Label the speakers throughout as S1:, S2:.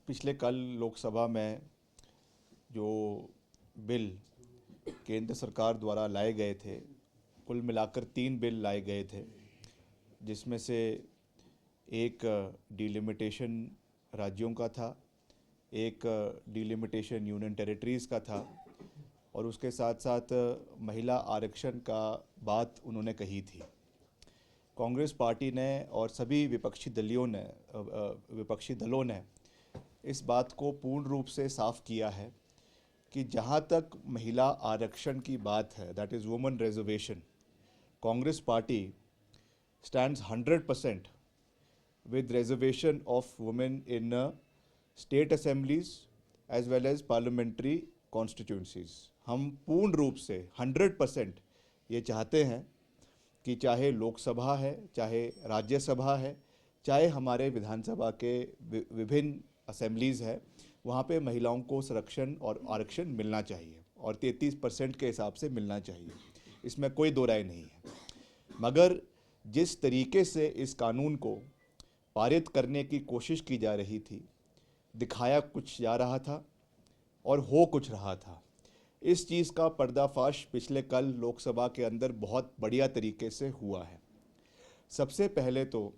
S1: पिछले कल लोकसभा में जो बिल केंद्र सरकार द्वारा लाए गए थे, कुल मिलाकर 3 बिल लाए गए थे, जिसमें से एक डिलिमिटेशन राज्यों का था, एक डिलिमिटेशन यूनियन टेरिटरीज़ का था और उसके साथ साथ महिला आरक्षण का बात उन्होंने कही थी। कांग्रेस पार्टी ने और सभी विपक्षी दलों ने इस बात को पूर्ण रूप से साफ किया है कि जहाँ तक महिला आरक्षण की बात है, that is women reservation, Congress party stands 100% with reservation of women in state assemblies as well as parliamentary constituencies। हम पूर्ण रूप से 100% ये चाहते हैं कि चाहे लोकसभा है, चाहे राज्यसभा है, चाहे हमारे विधानसभा के विभिन्न असेंबलीज़ है, वहाँ पे महिलाओं को संरक्षण और आरक्षण मिलना चाहिए और 33% के हिसाब से मिलना चाहिए। इसमें कोई दो राय नहीं है। मगर जिस तरीके से इस कानून को पारित करने की कोशिश की जा रही थी, दिखाया कुछ जा रहा था और हो कुछ रहा था। इस चीज़ का पर्दाफाश पिछले कल लोकसभा के अंदर बहुत बढ़िया तरीके से हुआ है। सबसे पहले तो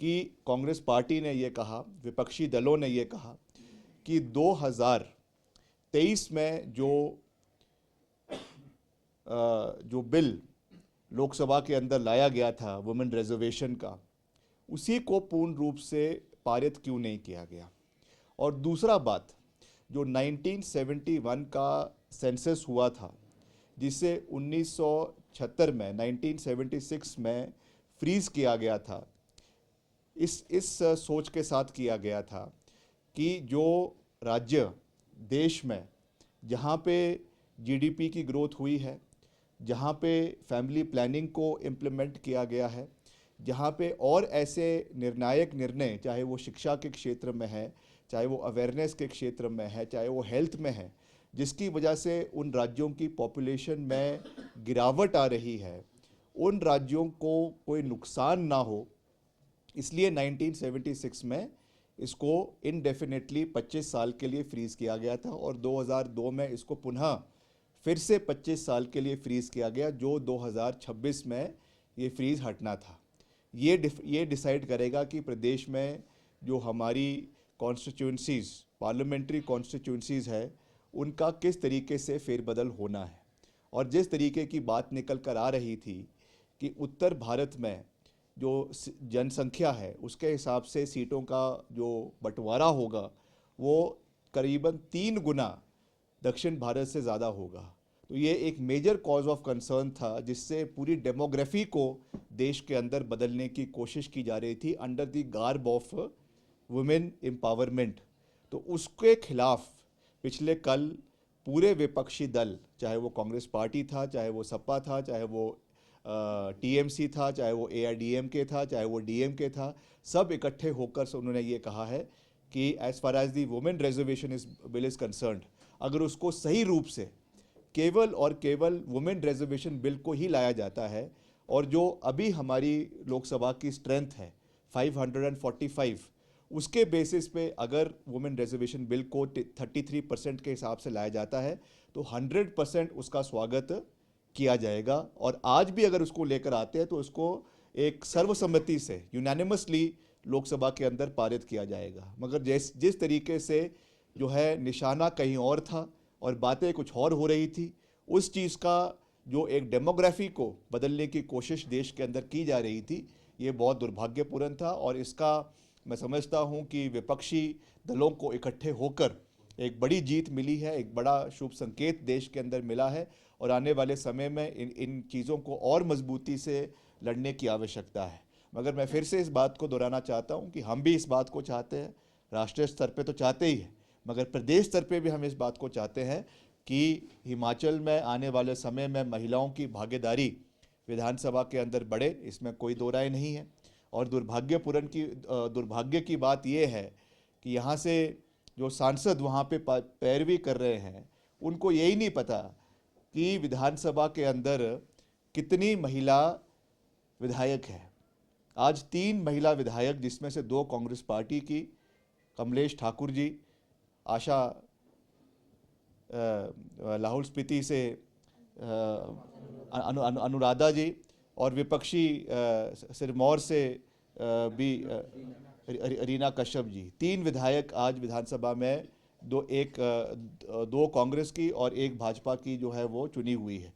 S1: कि कांग्रेस पार्टी ने ये कहा, विपक्षी दलों ने ये कहा कि 2023 में जो बिल लोकसभा के अंदर लाया गया था वुमेन रिजर्वेशन का, उसी को पूर्ण रूप से पारित क्यों नहीं किया गया। और दूसरा बात, जो 1971 का सेंसस हुआ था, जिसे 1976 में 1976 में फ्रीज किया गया था, इस सोच के साथ किया गया था कि जो राज्य देश में जहाँ पे जीडीपी की ग्रोथ हुई है, जहाँ पे फैमिली प्लानिंग को इम्प्लीमेंट किया गया है, जहाँ पे और ऐसे निर्णायक निर्णय, चाहे वो शिक्षा के क्षेत्र में है, चाहे वो अवेयरनेस के क्षेत्र में है, चाहे वो हेल्थ में है, जिसकी वजह से उन राज्यों की पॉपुलेशन में गिरावट आ रही है, उन राज्यों को कोई नुकसान ना हो, इसलिए 1976 में इसको इनडेफिनेटली 25 साल के लिए फ्रीज़ किया गया था और 2002 में इसको पुनः फिर से 25 साल के लिए फ्रीज़ किया गया, जो 2026 में ये फ्रीज़ हटना था। ये डिसाइड करेगा कि प्रदेश में जो हमारी कॉन्स्टिट्यूंसीज़, पार्लियामेंट्री कॉन्स्टिट्यूंसीज़ है, उनका किस तरीके से फेरबदल होना है। और जिस तरीके की बात निकल कर आ रही थी कि उत्तर भारत में जो जनसंख्या है, उसके हिसाब से सीटों का जो बंटवारा होगा वो करीबन 3 गुना दक्षिण भारत से ज़्यादा होगा। तो ये एक मेजर कॉज ऑफ कंसर्न था, जिससे पूरी डेमोग्राफी को देश के अंदर बदलने की कोशिश की जा रही थी under the garb of women empowerment. तो उसके खिलाफ पिछले कल पूरे विपक्षी दल, चाहे वो कांग्रेस पार्टी था, चाहे वो सपा था, चाहे वो टीएमसी था, चाहे वो एआईडीएमके था, चाहे वो डीएमके था, सब इकट्ठे होकर उन्होंने ये कहा है कि as far as the women reservation bill is concerned, अगर उसको सही रूप से केवल और केवल वुमेन रिजर्वेशन बिल को ही लाया जाता है, और जो अभी हमारी लोकसभा की स्ट्रेंथ है 545, उसके बेसिस पे अगर वुमेन रिजर्वेशन बिल को 33% के हिसाब से लाया जाता है तो 100% उसका स्वागत किया जाएगा। और आज भी अगर उसको लेकर आते हैं तो उसको एक सर्वसम्मति से यूनानिमसली लोकसभा के अंदर पारित किया जाएगा। मगर जिस तरीके से जो है निशाना कहीं और था और बातें कुछ और हो रही थी, उस चीज़ का जो एक डेमोग्राफी को बदलने की कोशिश देश के अंदर की जा रही थी, ये बहुत दुर्भाग्यपूर्ण था। और इसका मैं समझता हूँ कि विपक्षी दलों को इकट्ठे होकर एक बड़ी जीत मिली है, एक बड़ा शुभ संकेत देश के अंदर मिला है और आने वाले समय में इन चीज़ों को और मजबूती से लड़ने की आवश्यकता है। मगर मैं फिर से इस बात को दोहराना चाहता हूँ कि हम भी इस बात को चाहते हैं, राष्ट्रीय स्तर पे तो चाहते ही हैं, मगर प्रदेश स्तर पे भी हम इस बात को चाहते हैं कि हिमाचल में आने वाले समय में महिलाओं की भागीदारी विधानसभा के अंदर बढ़े, इसमें कोई दो राय नहीं है। और दुर्भाग्य की बात यह है कि यहाँ से जो सांसद वहाँ पे पैरवी कर रहे हैं, उनको यही नहीं पता कि विधानसभा के अंदर कितनी महिला विधायक है। आज 3 महिला विधायक, जिसमें से 2 कांग्रेस पार्टी की कमलेश ठाकुर जी, आशा लाहौल स्पीति से अनुराधा जी, और विपक्षी सिरमौर से भी रीना कश्यप जी। 3 विधायक आज विधानसभा में दो कांग्रेस की और एक भाजपा की जो है वो चुनी हुई है।